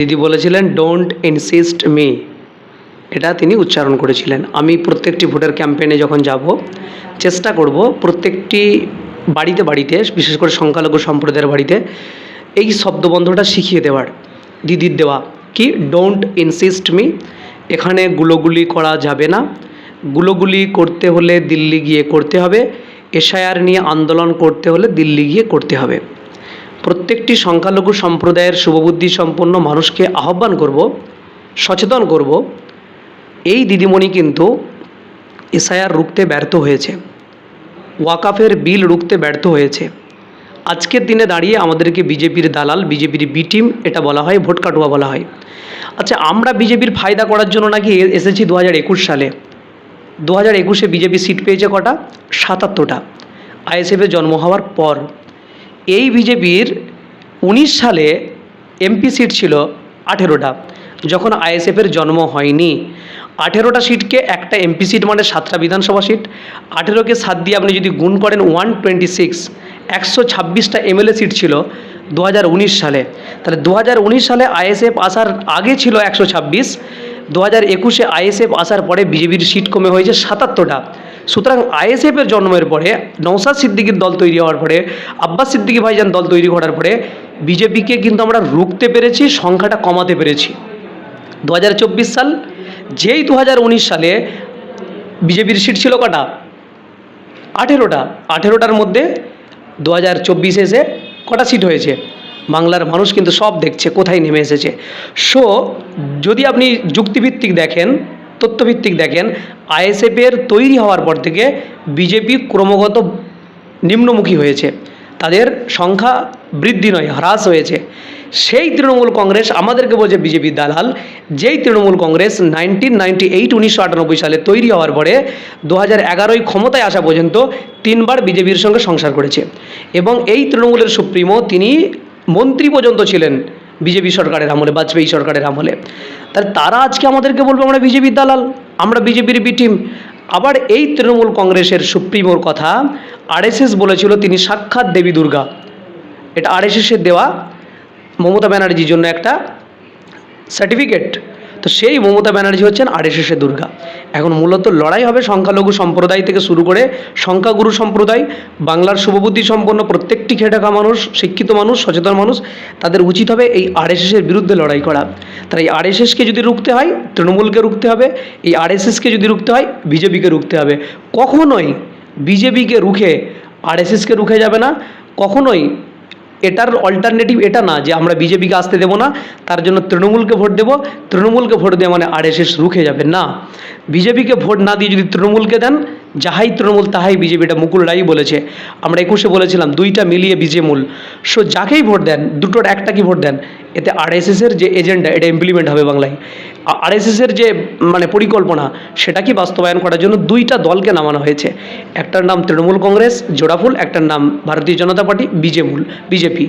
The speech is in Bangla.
দিদি বলেছিলেন ডোন্ট ইনসিস্ট মি, এটা তিনি উচ্চারণ করেছিলেন। আমি প্রত্যেকটি ভোটের ক্যাম্পেইনে যখন যাব চেষ্টা করব প্রত্যেকটি বাড়িতে বাড়িতে, বিশেষ করে সংখ্যালঘু সম্প্রদায়ের বাড়িতে এই শব্দবন্ধটা শিখিয়ে দেওয়ার, দিদির দেওয়া কি ডোন্ট ইনসিস্ট মি। এখানে গুলোগুলি করা যাবে না, গুলোগুলি করতে হলে দিল্লি গিয়ে করতে হবে, এসআইআর নিয়ে আন্দোলন করতে হলে দিল্লি গিয়ে করতে হবে। প্রত্যেকটি সংখ্যালঘু সম্প্রদায়ের শুভবুদ্ধি সম্পন্ন মানুষকে আহ্বান করব, সচেতন করব, এই দিদিমণি কিন্তু এসআইআর রুখতে ব্যর্থ হয়েছে, ওয়াকাফের বিল রুখতে ব্যর্থ হয়েছে। আজকের দিনে দাঁড়িয়ে আমাদেরকে বিজেপির দালাল, বিজেপির বি টিম এটা বলা হয়, ভোট কাটুয়া বলা হয়। আচ্ছা, আমরা বিজেপির ফায়দা করার জন্য নাকি এসেছি 2021 সালে। 2021-এ বিজেপি সিট পেয়েছে কটা? 77টা, আইএসএফের জন্ম হওয়ার পর। এই বিজেপির 19 সালে এমপি সিট ছিল 18টা, যখন আইএসএফের জন্ম হয়নি। 18টা সিটকে একটা এমপি সিট মানে 7টা বিধানসভা সিট, 18কে 7 দিয়ে আপনি যদি গুণ করেন 126, 126টা এমএলএ সিট ছিল 2019 সালে। তাহলে 2019 সালে আইএসএফ আসার আগে ছিল 126, 2021-এ আইএসএফ আসার পরে বিজেপির সিট কমে হয়েছে 77টা। সুতরাং আইএসএফের জন্মের পরে, নওশাদ সিদ্দিকীর দল তৈরি হওয়ার পরে, আব্বাস সিদ্দিকী ভাইজান দল তৈরি করার পরে বিজেপিকে কিন্তু আমরা রুখতে পেরেছি, সংখ্যাটা কমাতে পেরেছি। 2024 সাল, যেই 2019 সালে বিজেপির সিট ছিল কটা? 18টা। 18টার মধ্যে 2024-এ এসে কটা সিট হয়েছে? বাংলার মানুষ কিন্তু সব দেখছে কোথায় নেমে এসেছে। সো যদি আপনি যুক্তিভিত্তিক দেখেন, তথ্যভিত্তিক দেখেন, আইএসএফের তৈরি হওয়ার পর থেকে বিজেপি ক্রমাগত নিম্নমুখী হয়েছে, তাদের সংখ্যা বৃদ্ধি নয় হ্রাস হয়েছে। সেই তৃণমূল কংগ্রেস আমাদেরকে বলছে বিজেপির দালাল, যেই তৃণমূল কংগ্রেস 1998 সালে তৈরি হওয়ার পরে 2011 ক্ষমতায় আসা পর্যন্ত 3বার বিজেপির সঙ্গে সংসার করেছে, এবং এই তৃণমূলের সুপ্রিমো তিনি মন্ত্রী পর্যন্ত ছিলেন বিজেপি সরকারের আমলে, বাজপেয়ী সরকারের আমলে। তাহলে তারা আজকে আমাদেরকে বলবে আমরা বিজেপির দালাল, আমরা বিজেপির বি টিম। আবার এই তৃণমূল কংগ্রেসের সুপ্রিমোর কথা আরএসএস বলেছিল তিনি সাক্ষাৎ দেবী দুর্গা। এটা আরএসএসের দেওয়া মমতা ব্যানার্জির জন্য একটা সার্টিফিকেট। তো সেই মমতা ব্যানার্জি হচ্ছেন আরএসএসের দুর্গা। এখন মূলত লড়াই হবে সংখ্যালঘু সম্প্রদায় থেকে শুরু করে সংখ্যাগুরু সম্প্রদায়, বাংলার শুভবুদ্ধি সম্পন্ন প্রত্যেকটি খেটে খাওয়া মানুষ, শিক্ষিত মানুষ, সচেতন মানুষ, তাদের উচিত হবে এই আরএসএসের বিরুদ্ধে লড়াই করা। তাই আরএসএসকে যদি রুখতে হয় তৃণমূলকে রুখতে হবে, এই আরএসএসকে যদি রুখতে হয় বিজেপিকে রুখতে হবে। কখনোই বিজেপিকে রুখে আরএসএসকে রুখে যাবে না, কখনোই। এটার অল্টারনেটিভ এটা না যে আমরা বিজেপিকে আসতে দেবো না, তার জন্য তৃণমূলকে ভোট দেবো, তৃণমূলকে ভোট দেওয়া মানে আরএসএস রুখে যাবে না। বিজেপিকে ভোট না দিয়ে যদি তৃণমূলকে দেন, যাহাই তৃণমূল তাহাই বিজেপি, এটা মুকুল রায় বলেছে। আমরা 21-এ বলেছিলাম 2টা মিলিয়ে বিজেমূল। সো যাকেই ভোট দেন, দুটোর একটা কি ভোট দেন, এতে আরএসএসের যে এজেন্ডা এটা ইমপ্লিমেন্ট হবে বাংলায়। আরএসএসের যে পরিকল্পনা সেটা কি বাস্তবায়ন করার জন্য 2টা দলকে নামানো হয়েছে। একটার নাম তৃণমূল কংগ্রেস জোড়াফুল, একটার নাম ভারতীয় জনতা পার্টি বিজেপি।